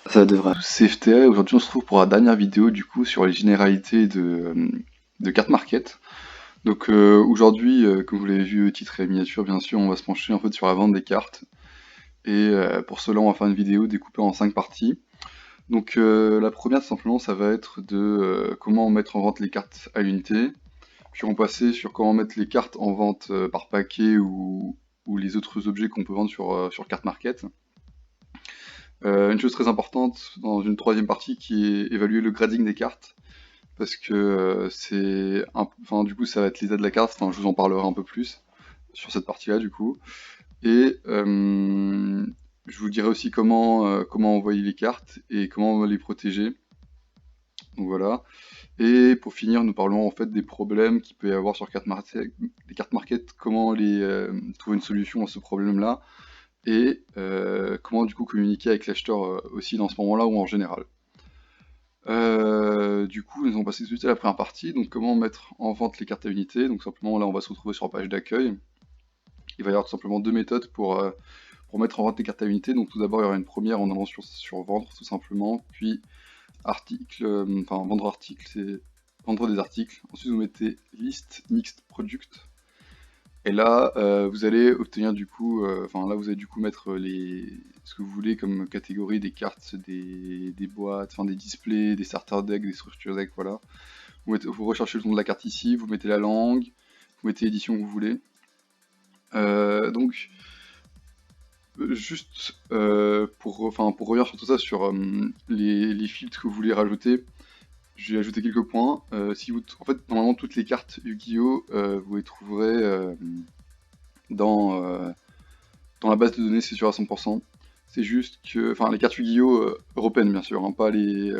Ça devrait. C'est FTA, aujourd'hui on se retrouve pour la dernière vidéo du coup sur les généralités de carte market. Donc aujourd'hui, comme vous l'avez vu, titre et miniature bien sûr, on va se pencher en fait sur la vente des cartes. Et pour cela on va faire une vidéo découpée en 5 parties. Donc la première tout simplement ça va être de comment mettre en vente les cartes à l'unité. Puis on va passer sur comment mettre les cartes en vente par paquet ou les autres objets qu'on peut vendre sur carte market. Une chose très importante dans une troisième partie qui est évaluer le grading des cartes, parce que enfin du coup ça va être l'état de la carte, enfin je vous en parlerai un peu plus sur cette partie-là du coup, et je vous dirai aussi comment envoyer les cartes et comment les protéger, donc voilà. Et pour finir, nous parlons en fait des problèmes qu'il peut y avoir sur les cartes market, comment trouver une solution à ce problème-là, et comment du coup communiquer avec l'acheteur aussi dans ce moment-là ou en général. Du coup, nous allons passer tout de suite à la première partie, donc comment mettre en vente les cartes à unité. Donc simplement là on va se retrouver sur la page d'accueil. Il va y avoir tout simplement deux méthodes pour mettre en vente les cartes à unité. Donc tout d'abord il y aura une première en allant sur vendre tout simplement, puis article, enfin vendre article, c'est vendre des articles. Ensuite vous mettez list mixed product. Et là, vous allez obtenir du coup, enfin là vous allez du coup mettre ce que vous voulez comme catégorie, des cartes, des boîtes, enfin des displays, des starter decks, des structure decks, voilà. Vous recherchez le nom de la carte ici, vous mettez la langue, vous mettez l'édition que vous voulez. Donc juste pour revenir sur tout ça, sur les filtres que vous voulez rajouter, je vais ajouter quelques points. En fait, normalement toutes les cartes Yu-Gi-Oh, vous les trouverez dans, euh, dans la base de données, c'est sûr à 100%. C'est juste que, enfin, les cartes Yu-Gi-Oh européennes bien sûr, hein, pas les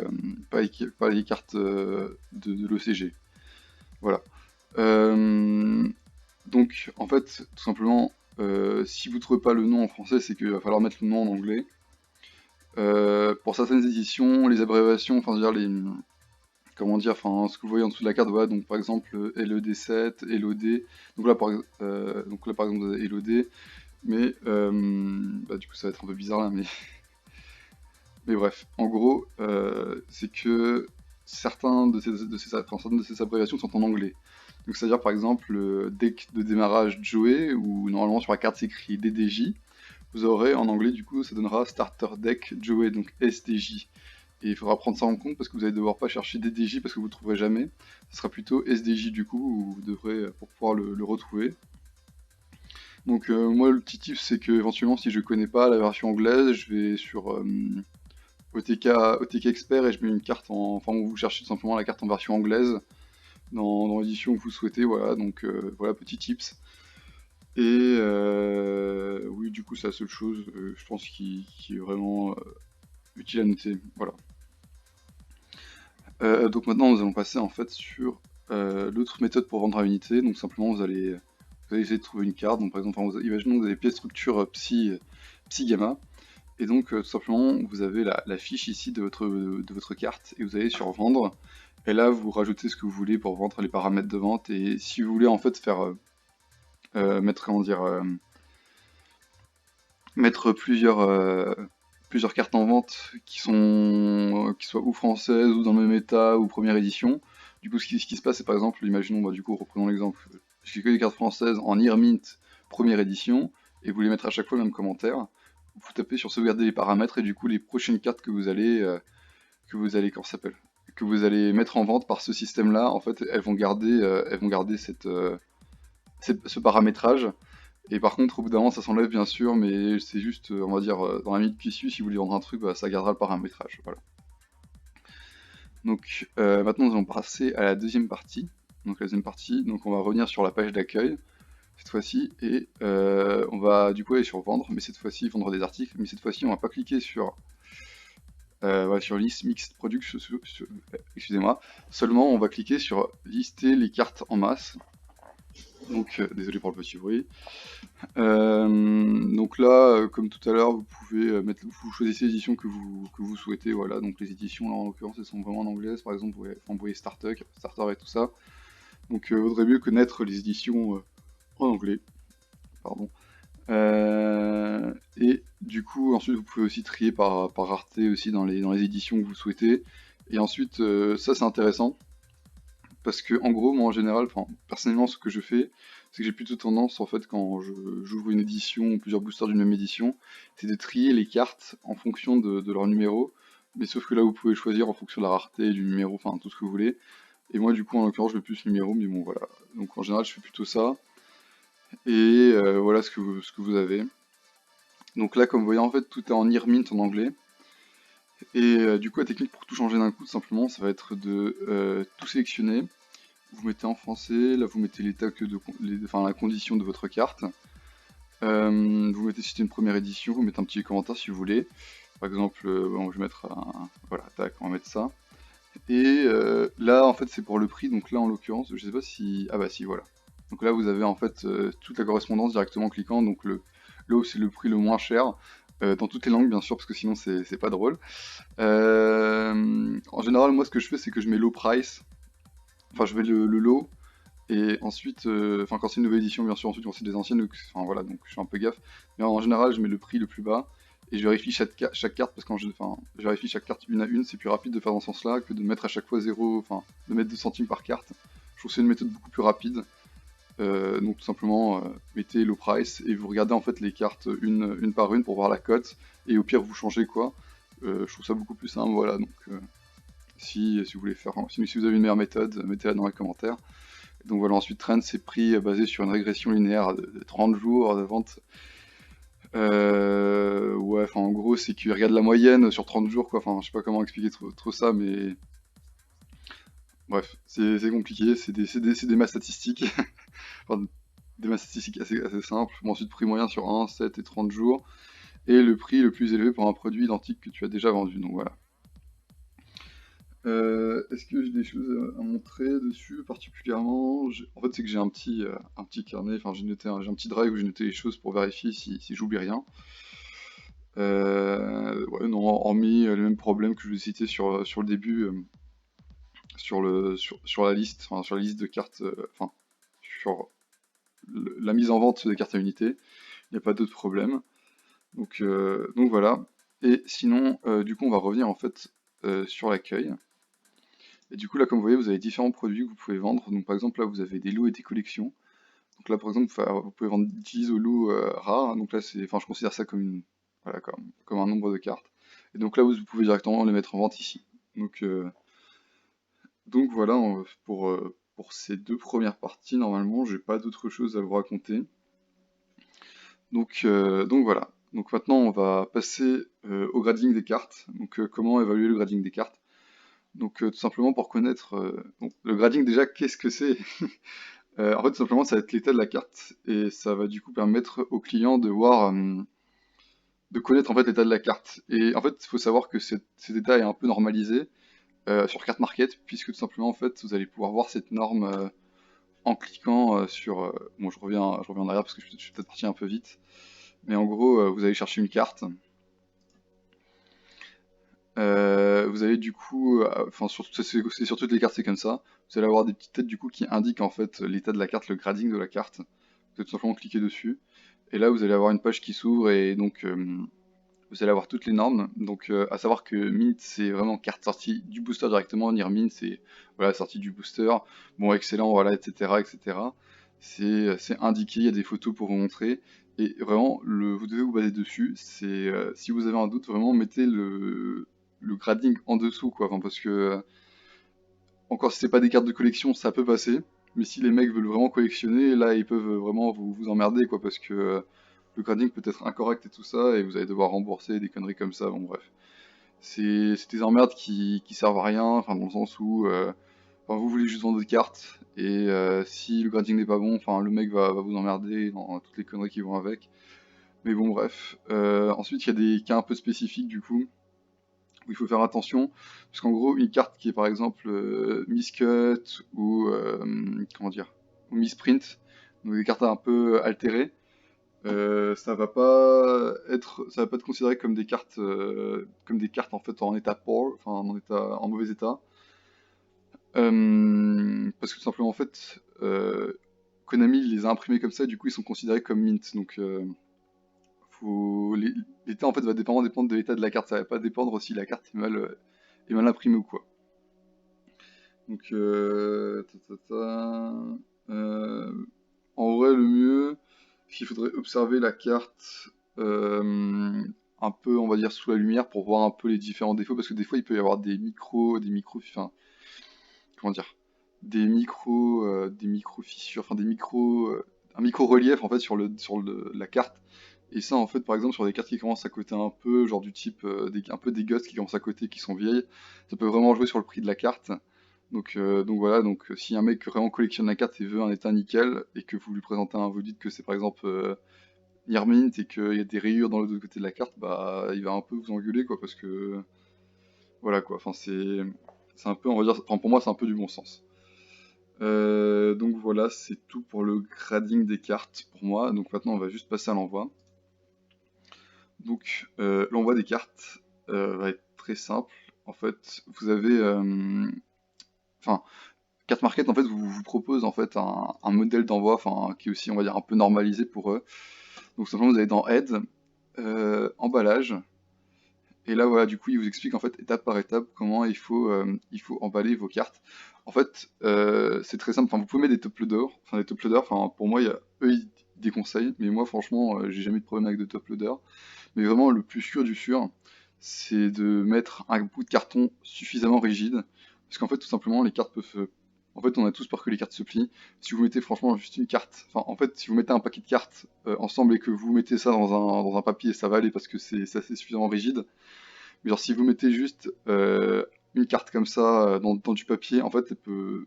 cartes de l'ECG. Voilà. Euh, donc, en fait, tout simplement, si vous ne trouvez pas le nom en français, c'est qu'il va falloir mettre le nom en anglais. Pour certaines éditions, les abréviations, enfin, dire comment dire, enfin, ce que vous voyez en dessous de la carte, voilà, donc par exemple LED7, LOD, donc là par exemple vous avez LOD, mais du coup ça va être un peu bizarre là, mais bref, en gros, c'est que certaines de ces abréviations sont en anglais. Donc c'est-à-dire par exemple le deck de démarrage Joey, où normalement sur la carte c'est écrit DDJ, vous aurez en anglais du coup ça donnera Starter Deck Joey, donc SDJ. Et il faudra prendre ça en compte parce que vous allez devoir pas chercher DDJ parce que vous ne le trouverez jamais. Ce sera plutôt SDJ du coup, où vous devrez pour pouvoir le retrouver. Donc moi le petit tip c'est que éventuellement si je connais pas la version anglaise, je vais sur OTK Expert et je mets une carte enfin vous cherchez tout simplement la carte en version anglaise dans l'édition que vous souhaitez, voilà, donc voilà, petit tips. Et oui, du coup, c'est la seule chose, je pense, qui est vraiment utile à noter, voilà. Donc maintenant, nous allons passer en fait sur l'autre méthode pour vendre à unité, donc simplement vous allez essayer de trouver une carte, donc par exemple, enfin, imaginons que vous avez pièce structure Psy Gamma, et donc tout simplement, vous avez la fiche ici de votre carte, et vous allez sur vendre, et là, vous rajoutez ce que vous voulez pour vendre les paramètres de vente, et si vous voulez en fait faire mettre, comment dire, mettre plusieurs cartes en vente qui soient ou françaises ou dans le même état ou première édition. Du coup, ce qui se passe, c'est par exemple, imaginons, du coup, reprenons l'exemple, j'ai que des cartes françaises en Mint première édition, et vous voulez mettre à chaque fois le même commentaire. Vous tapez sur sauvegarder les paramètres, et du coup, les prochaines cartes comment ça s'appelle, que vous allez mettre en vente par ce système-là, en fait, elles vont garder ce paramétrage. Et par contre, au bout d'un moment, ça s'enlève bien sûr, mais c'est juste, on va dire, dans la minute qui suit, si vous voulez vendre un truc, bah, ça gardera le paramétrage. Voilà. Donc maintenant, nous allons passer à la deuxième partie. Donc la deuxième partie, donc on va revenir sur la page d'accueil cette fois-ci, et on va du coup aller sur vendre, mais cette fois-ci vendre des articles, mais cette fois-ci on va pas cliquer sur list mixed product, excusez-moi, seulement on va cliquer sur lister les cartes en masse. Donc désolé pour le petit bruit. Donc là, comme tout à l'heure, vous pouvez vous choisissez l'édition que vous souhaitez, voilà. Donc les éditions là en l'occurrence elles sont vraiment en anglais, par exemple vous voyez Starter et tout ça. Donc vaudrait mieux connaître les éditions en anglais, pardon. Et Du coup, ensuite, vous pouvez aussi trier par rareté aussi dans les éditions que vous souhaitez. Et ensuite, ça c'est intéressant, parce que en gros, moi en général, enfin, personnellement, ce que je fais, c'est que j'ai plutôt tendance, en fait, quand j'ouvre une édition ou plusieurs boosters d'une même édition, c'est de trier les cartes en fonction de leur numéro. Mais sauf que là, vous pouvez choisir en fonction de la rareté, du numéro, enfin tout ce que vous voulez. Et moi, du coup, en l'occurrence, je veux plus numéro, mais bon, voilà. Donc en général, je fais plutôt ça. Et voilà ce que vous avez. Donc là, comme vous voyez, en fait, tout est en Earmint en anglais. Et du coup, la technique pour tout changer d'un coup, tout simplement, ça va être de tout sélectionner. Vous mettez en français, là vous mettez l'état enfin, la condition de votre carte. Vous mettez si c'est une première édition, vous mettez un petit commentaire si vous voulez. Par exemple, bon, je vais mettre un... Voilà, tac, on va mettre ça. Et là, en fait, c'est pour le prix. Donc là, en l'occurrence, je sais pas si... Ah bah si, voilà. Donc là, vous avez en fait toute la correspondance directement en cliquant. Donc là où c'est le prix le moins cher. Dans toutes les langues, bien sûr, parce que sinon, c'est pas drôle. En général, moi, ce que je fais, c'est que je mets low price. Enfin, je mets le low. Et ensuite, enfin, quand c'est une nouvelle édition, bien sûr, ensuite, quand c'est des anciennes, enfin voilà, donc je fais un peu gaffe. Mais en général, je mets le prix le plus bas. Et je vérifie chaque carte, parce que enfin, je vérifie chaque carte une à une, c'est plus rapide de faire dans ce sens-là que de mettre à chaque fois 0, enfin, de mettre 2 centimes par carte. Je trouve que c'est une méthode beaucoup plus rapide. Donc tout simplement, mettez low price et vous regardez en fait les cartes une par une pour voir la cote. Et au pire, vous changez quoi. Je trouve ça beaucoup plus simple, voilà. Donc si vous voulez faire, si vous avez une meilleure méthode, mettez-la dans les commentaires. Donc voilà, ensuite Trend c'est pris basé sur une régression linéaire de 30 jours de vente. Ouais, enfin en gros c'est qu'il regarde la moyenne sur 30 jours quoi, enfin je sais pas comment expliquer trop ça, mais bref, c'est compliqué, c'est des maths statistiques, enfin des maths statistiques assez simples. Bon, ensuite prix moyen sur 1, 7 et 30 jours, et le prix le plus élevé pour un produit identique que tu as déjà vendu, donc voilà. Est-ce que j'ai des choses à montrer dessus particulièrement? En fait, c'est que j'ai un petit carnet, enfin j'ai un petit drive où j'ai noté les choses pour vérifier si j'oublie rien. Ouais, non, hormis les mêmes problèmes que je vous ai cités sur le début, sur la liste, enfin, sur la liste de cartes, enfin, sur la mise en vente des cartes à unité, il n'y a pas d'autres problèmes. Donc voilà. Et sinon, du coup, on va revenir en fait sur l'accueil. Et du coup, là, comme vous voyez, vous avez différents produits que vous pouvez vendre. Donc, par exemple, là, vous avez des lots et des collections. Donc là, par exemple, vous pouvez vendre 10 au lot rare. Donc là, enfin, je considère ça comme voilà, comme un nombre de cartes. Et donc là, vous pouvez directement les mettre en vente ici. Donc voilà, pour ces deux premières parties, normalement, j'ai pas d'autre chose à vous raconter. Donc voilà. Donc maintenant, on va passer au grading des cartes. Donc comment évaluer le grading des cartes. Donc tout simplement pour connaître donc, le grading déjà, qu'est-ce que c'est? En fait, tout simplement, ça va être l'état de la carte et ça va du coup permettre au client de voir, de connaître en fait l'état de la carte. Et en fait, il faut savoir que cet état est un peu normalisé sur Card Market, puisque tout simplement, en fait, vous allez pouvoir voir cette norme en cliquant sur. Bon, je reviens en arrière parce que je suis peut-être parti un peu vite. Mais en gros, vous allez chercher une carte. Vous allez du coup, enfin c'est sur toutes les cartes c'est comme ça. Vous allez avoir des petites têtes du coup qui indiquent en fait l'état de la carte, le grading de la carte. Vous allez tout simplement cliquer dessus. Et là vous allez avoir une page qui s'ouvre et donc vous allez avoir toutes les normes. Donc à savoir que Mint c'est vraiment carte sortie du booster directement. Nier Mint c'est voilà sortie du booster. Bon excellent voilà etc etc. C'est indiqué, il y a des photos pour vous montrer. Et vraiment, vous devez vous baser dessus. Si vous avez un doute, vraiment mettez le grading en dessous, quoi. Enfin, parce que encore si c'est pas des cartes de collection, ça peut passer. Mais si les mecs veulent vraiment collectionner, là ils peuvent vraiment vous emmerder, quoi, parce que le grading peut être incorrect et tout ça, et vous allez devoir rembourser des conneries comme ça. Bon, bref, c'est des emmerdes qui servent à rien. Enfin, dans le sens où enfin, vous voulez juste vendre des cartes, et si le grading n'est pas bon, enfin le mec va vous emmerder dans toutes les conneries qui vont avec. Mais bon, bref. Ensuite, il y a des cas un peu spécifiques du coup, où il faut faire attention, parce qu'en gros, une carte qui est par exemple miscut ou comment dire, ou misprint, donc des cartes un peu altérées, ça va pas être considéré comme des cartes en fait en état poor, enfin en mauvais état, parce que tout simplement en fait, Konami les a imprimés comme ça, du coup ils sont considérés comme mint, donc L'état en fait va dépendre de l'état de la carte, ça va pas dépendre si la carte est mal imprimée ou quoi. Donc, en vrai, le mieux, c'est qu'il faudrait observer la carte un peu, on va dire, sous la lumière pour voir un peu les différents défauts, parce que des fois, il peut y avoir enfin, comment dire, des micro fissures, enfin un micro relief en fait la carte. Et ça, en fait, par exemple, sur des cartes qui commencent à coter un peu, genre du type un peu des ghosts qui commencent à coter, qui sont vieilles, ça peut vraiment jouer sur le prix de la carte. Donc voilà, si un mec vraiment collectionne la carte et veut un état nickel, et que vous lui présentez vous dites que c'est par exemple near mint et qu'il y a des rayures dans l'autre côté de la carte, bah il va un peu vous engueuler quoi, parce que voilà quoi, enfin c'est un peu, on va dire, enfin, pour moi c'est un peu du bon sens. Donc voilà, c'est tout pour le grading des cartes pour moi. Donc maintenant on va juste passer à l'envoi. Donc l'envoi des cartes va être très simple. En fait, vous avez, enfin, Card Market en fait vous propose en fait un modèle d'envoi, enfin qui est aussi on va dire un peu normalisé pour eux. Donc simplement vous allez dans Aide, emballage, et là voilà du coup il vous explique en fait étape par étape comment il faut emballer vos cartes. En fait c'est très simple. Enfin vous pouvez mettre des top loaders. Enfin pour moi eux ils déconseillent, mais moi franchement j'ai jamais eu de problème avec de top loaders. Mais vraiment, le plus sûr du sûr, c'est de mettre un bout de carton suffisamment rigide. Parce qu'en fait, tout simplement, les cartes peuvent. En fait, on a tous peur que les cartes se plient. Si vous mettez franchement juste une carte, enfin, en fait, si vous mettez un paquet de cartes ensemble et que vous mettez ça dans un papier, ça va aller parce que c'est assez suffisamment rigide. Mais genre, si vous mettez juste une carte comme ça dans du papier, en fait,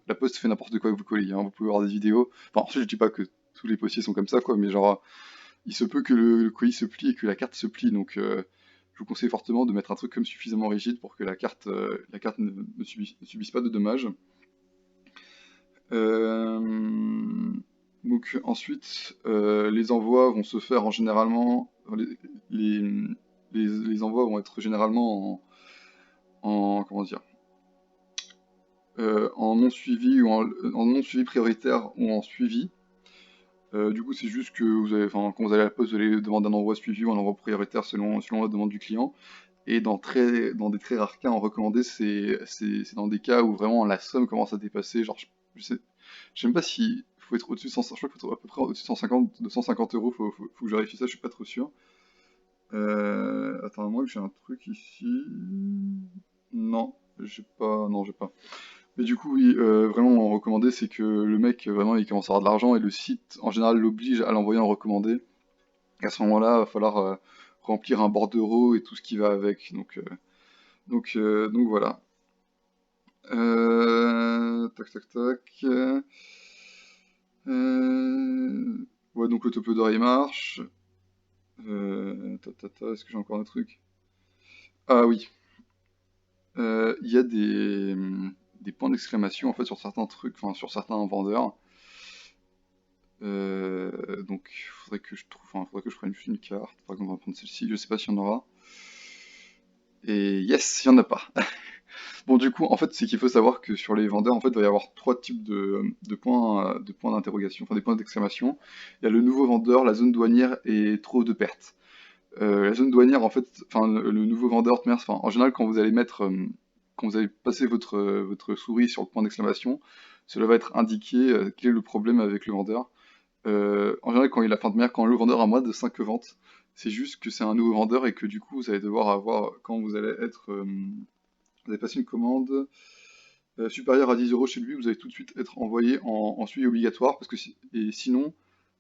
la poste fait n'importe quoi avec vos colis, hein. Vous pouvez voir des vidéos. Enfin, ensuite, je dis pas que tous les postiers sont comme ça, quoi, mais genre, il se peut que le colis se plie et que la carte se plie, donc je vous conseille fortement de mettre un truc comme suffisamment rigide pour que la carte ne subisse pas de dommages. Euh, donc ensuite, les envois vont se faire les, les envois vont être généralement comment dire, en non suivi en non suivi prioritaire ou en suivi. Du coup, c'est juste que quand vous allez à la poste, vous allez demander un envoi suivi ou un envoi prioritaire selon la demande du client. Et dans des très rares cas, en recommandé, c'est dans des cas où vraiment la somme commence à dépasser. Genre, je sais même pas si faut être au-dessus de 100, je crois qu'il faut être à peu près au-dessus de 150, de 150 euros. Faut que je vérifie ça, je suis pas trop sûr. Attends, moi, j'ai un truc ici. Non, j'ai pas. Mais du coup, oui, vraiment, en recommandé, c'est que le mec, vraiment, il commence à avoir de l'argent et le site, en général, l'oblige à l'envoyer en recommandé. Et à ce moment-là, il va falloir remplir un bordereau et tout ce qui va avec. Donc voilà. Tac, tac, tac. Ouais, donc l'autoploader il marche. Est-ce que j'ai encore un truc? Ah oui. Il y a des points d'exclamation en fait sur certains trucs, enfin sur certains vendeurs. Donc faudrait que je prenne juste une carte. Par exemple, on va prendre celle-ci. Je sais pas s'il y en aura. Et yes, il y en a pas. Bon, du coup, en fait, c'est qu'il faut savoir que sur les vendeurs, en fait, il va y avoir trois types de points d'interrogation, enfin des points d'exclamation. Il y a le nouveau vendeur, la zone douanière et trop de pertes. La zone douanière, en fait, enfin le nouveau vendeur, enfin, en général, quand vous allez passer votre souris sur le point d'exclamation, cela va être indiqué quel est le problème avec le vendeur. En général, quand il a fin de mer, quand le vendeur a moins de 5 ventes, c'est juste que c'est un nouveau vendeur et que du coup, vous allez devoir avoir, quand vous allez vous allez passer une commande supérieure à 10 euros chez lui, vous allez tout de suite être envoyé en suivi obligatoire, parce que et sinon,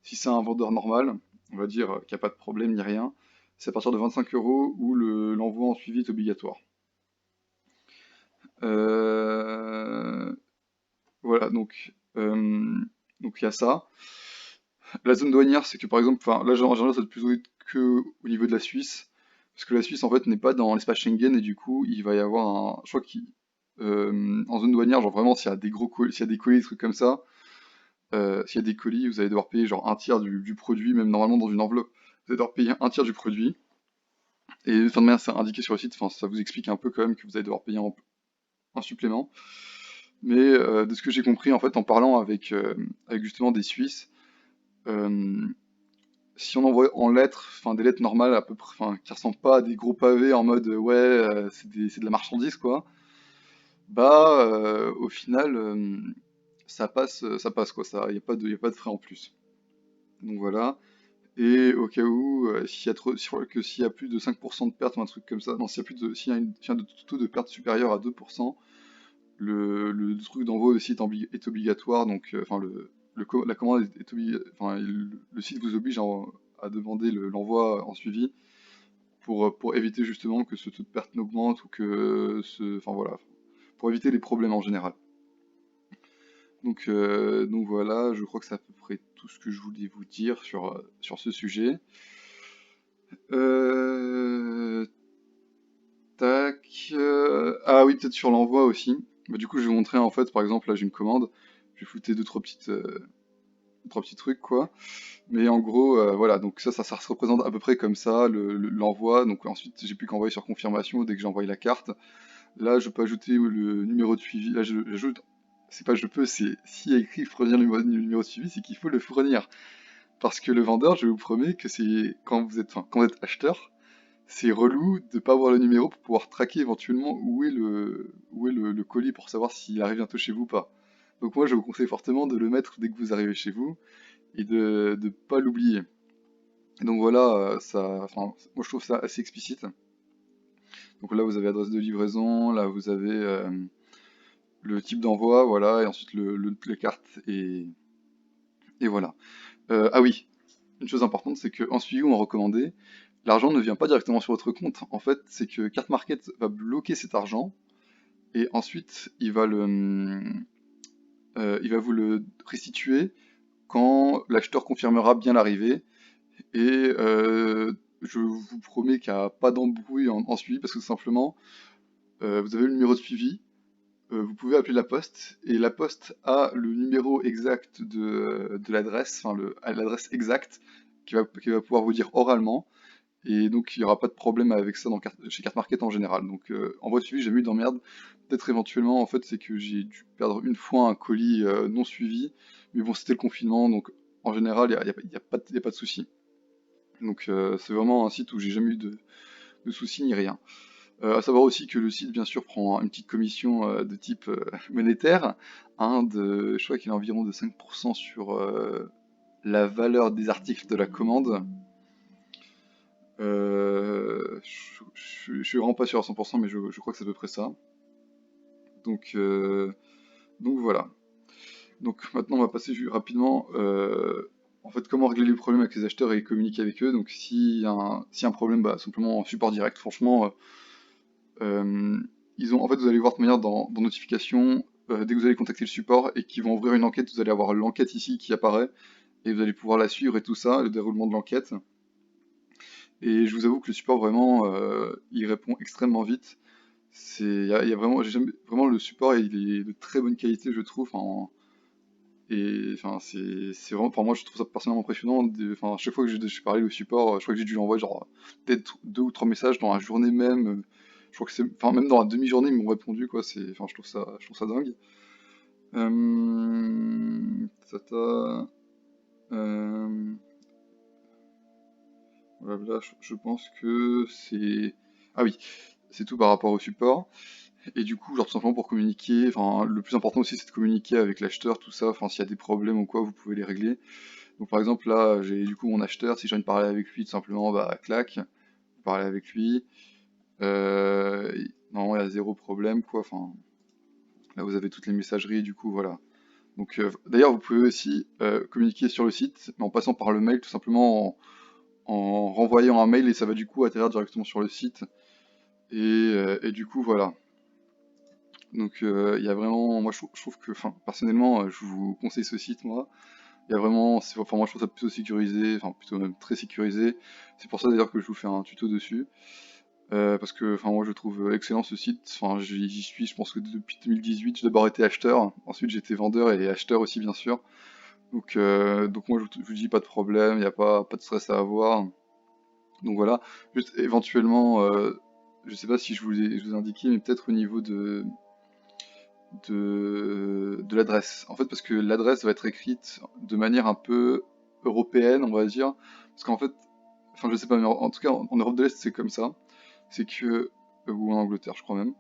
si c'est un vendeur normal, on va dire qu'il n'y a pas de problème ni rien, c'est à partir de 25 euros où l'envoi en suivi est obligatoire. Euh, voilà, donc il y a ça. La zone douanière, c'est que par exemple, enfin là en général ça va être plutôt que au niveau de la Suisse, parce que la Suisse en fait n'est pas dans l'espace Schengen et du coup il va y avoir un, je crois en zone douanière, genre vraiment s'il y a des gros colis, s'il y a des colis, des trucs comme ça, s'il y a des colis, vous allez devoir payer genre un tiers du produit, même normalement dans une enveloppe, vous allez devoir payer un tiers du produit. Et de toute manière c'est indiqué sur le site, enfin ça vous explique un peu quand même que vous allez devoir payer un supplément. Mais de ce que j'ai compris en fait en parlant avec justement des Suisses. Euh, si on envoie en lettres, enfin des lettres normales à peu près, enfin qui ressemblent pas à des gros pavés en mode ouais c'est de la marchandise quoi, bah au final ça passe quoi, ça y a pas de frais en plus. Donc voilà. Et au cas où s'il y a trop que s'il y a plus de 5% de perte ou un truc comme ça, non s'il y a plus de s'il y a s'il y a un taux de perte supérieur à 2%, le truc d'envoi aussi est obligatoire, donc enfin la commande est enfin le site vous oblige à demander l'envoi en suivi pour éviter justement que ce taux de perte n'augmente ou que enfin voilà, pour éviter les problèmes en général. Donc voilà, je crois que c'est à peu près tout ce que je voulais vous dire sur ce sujet. Euh, Tac. Ah oui, peut-être sur l'envoi aussi. Bah, du coup, je vais vous montrer en fait, par exemple, là j'ai une commande. Je vais foutre trois petits trucs quoi. Mais en gros, voilà, donc ça se représente à peu près comme ça, l'envoi. Donc ensuite, j'ai plus qu'à envoyer sur confirmation dès que j'ai envoyé la carte. Là, je peux ajouter le numéro de suivi. Là, j'ajoute. C'est pas je peux, c'est s'il y a écrit fournir le numéro de suivi, c'est qu'il faut le fournir. Parce que le vendeur, je vous promets que c'est quand vous êtes acheteur, c'est relou de pas avoir le numéro pour pouvoir traquer éventuellement où est le colis pour savoir s'il arrive bientôt chez vous ou pas. Donc moi je vous conseille fortement de le mettre dès que vous arrivez chez vous et de pas l'oublier. Donc voilà, enfin, moi je trouve ça assez explicite. Donc là vous avez adresse de livraison, là vous avez le type d'envoi, voilà, et ensuite les cartes et voilà. Ah oui, une chose importante, c'est qu'en suivi ou en recommandé, l'argent ne vient pas directement sur votre compte. En fait, c'est que Card Market va bloquer cet argent et ensuite il va vous le restituer quand l'acheteur confirmera bien l'arrivée. Et je vous promets qu'il n'y a pas d'embrouille en suivi parce que tout simplement, vous avez le numéro de suivi, vous pouvez appeler la poste et la poste a le numéro exact de l'adresse, enfin l'adresse exacte qui va pouvoir vous dire oralement. Et donc il n'y aura pas de problème avec ça chez Carte Market en général. Donc en vrai suivi, j'ai jamais eu d'emmerde. Peut-être éventuellement, en fait, c'est que j'ai dû perdre une fois un colis non suivi. Mais bon, c'était le confinement, donc en général, il y a pas de souci. Donc c'est vraiment un site où j'ai jamais eu de soucis ni rien. À savoir aussi que le site, bien sûr, prend une petite commission de type monétaire, hein, je crois qu'il est environ de 5% sur la valeur des articles de la commande. Je suis vraiment pas sûr à 100%, mais je crois que c'est à peu près ça. Donc, euh, donc voilà. Donc maintenant, on va passer rapidement. En fait, comment régler les problèmes avec les acheteurs et communiquer avec eux. Donc, s'il y a un problème, bah, simplement en support direct. Franchement, en fait, vous allez voir de manière dans notification, dès que vous allez contacter le support et qu'ils vont ouvrir une enquête, vous allez avoir l'enquête ici qui apparaît et vous allez pouvoir la suivre et tout ça, le déroulement de l'enquête. Et je vous avoue que le support vraiment, il répond extrêmement vite. Il y a vraiment, vraiment le support, il est de très bonne qualité, je trouve. Et enfin, c'est vraiment, pour moi, je trouve ça personnellement impressionnant. Enfin, chaque fois que je suis parlé au support, je crois que j'ai dû lui envoyer genre peut-être 2 ou 3 messages dans la journée même. Je crois que enfin, même dans la demi-journée, ils m'ont répondu, quoi. Enfin, je trouve ça dingue. Tata, euh, voilà, je pense que c'est. Ah oui, c'est tout par rapport au support. Et du coup, genre tout simplement pour communiquer, enfin le plus important aussi c'est de communiquer avec l'acheteur, tout ça, enfin s'il y a des problèmes ou quoi, vous pouvez les régler. Donc par exemple là, j'ai du coup mon acheteur, si j'ai envie de parler avec lui, tout simplement, bah clac, parler avec lui. Normalement il y a zéro problème quoi, enfin là vous avez toutes les messageries du coup voilà. Donc d'ailleurs vous pouvez aussi communiquer sur le site, mais en passant par le mail, tout simplement en renvoyant un mail et ça va du coup atterrir directement sur le site. Et du coup voilà. Donc il y a vraiment, moi je trouve que, enfin personnellement, je vous conseille ce site moi. Il y a vraiment, enfin moi je trouve ça plutôt sécurisé, enfin plutôt même très sécurisé. C'est pour ça d'ailleurs que je vous fais un tuto dessus. Parce que enfin moi je trouve excellent ce site. Enfin j'y suis, je pense que depuis 2018, j'ai d'abord été acheteur, ensuite j'étais vendeur et acheteur aussi bien sûr. Donc moi je vous dis pas de problème, il n'y a pas de stress à avoir. Donc voilà, juste éventuellement, je sais pas si je vous ai indiqué, mais peut-être au niveau de l'adresse. En fait, parce que l'adresse va être écrite de manière un peu européenne, on va dire, Parce qu'en fait, enfin je sais pas, mais en tout cas en Europe de l'Est c'est comme ça, c'est que, ou en Angleterre je crois même,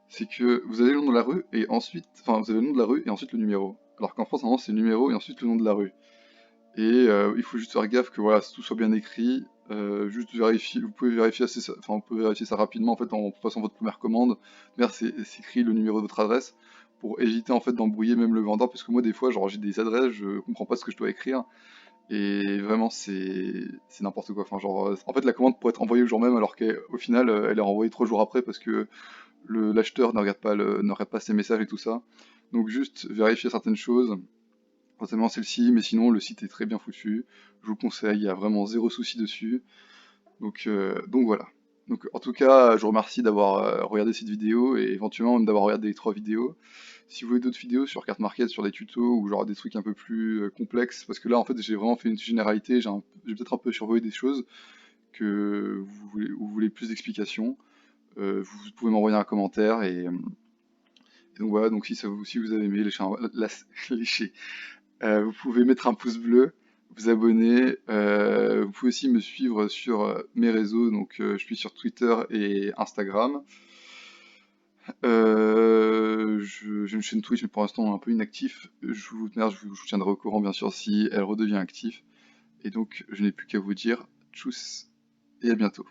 c'est que vous avez le nom de la rue et ensuite, enfin vous avez le nom de la rue et ensuite le numéro. Alors qu'en France normalement c'est le numéro et ensuite le nom de la rue. Et il faut juste faire gaffe que voilà, tout soit bien écrit. Juste vérifier, vous pouvez vérifier enfin, on peut vérifier ça rapidement en fait en passant votre première commande. D'ailleurs, c'est écrit le numéro de votre adresse pour éviter en fait d'embrouiller même le vendeur, parce que moi des fois, genre j'ai des adresses, je comprends pas ce que je dois écrire et vraiment c'est n'importe quoi. Enfin genre, en fait la commande pourrait être envoyée le jour même alors qu'au final elle est renvoyée 3 jours après parce que l'acheteur ne regarde pas ses messages et tout ça. Donc juste vérifier certaines choses. Forcément celle-ci, mais sinon le site est très bien foutu. Je vous le conseille, il y a vraiment zéro souci dessus. Donc voilà. Donc en tout cas, je vous remercie d'avoir regardé cette vidéo et éventuellement même d'avoir regardé les 3 vidéos. Si vous voulez d'autres vidéos sur Carte Market, sur des tutos ou genre des trucs un peu plus complexes, parce que là en fait j'ai vraiment fait une généralité, j'ai peut-être un peu survolé des choses que vous voulez plus d'explications, vous pouvez m'envoyer un commentaire et donc voilà, donc si vous avez aimé, léchez vous pouvez mettre un pouce bleu, vous abonner. Vous pouvez aussi me suivre sur mes réseaux. Donc, je suis sur Twitter et Instagram. J'ai une chaîne Twitch, mais pour l'instant un peu inactif. Je vous tiendrai au courant, bien sûr, si elle redevient active. Et donc, je n'ai plus qu'à vous dire tchuss et à bientôt.